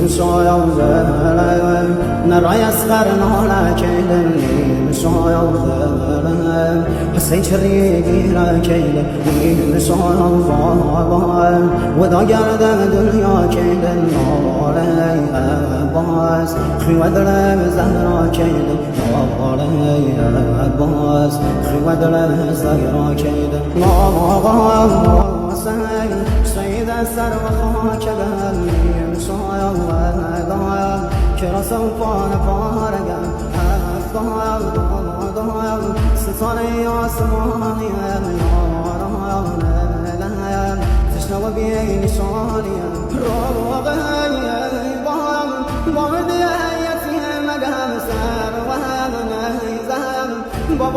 شایاده نرای اسقر ناله کیله شایاده حسین چریگی را کیله شایاده ودا گرده دنیا کیله ناله باز خیوه دل زهرا کیله ناله باز خیوه دل زهرا کیله ناله سید سر و خاک دلیم شایدم که را سوپان پارگم دایم ستاره آسمانیم یارانم تشنه و بی نشانیم روغیم با دیتی مگم سر و هم نیزم با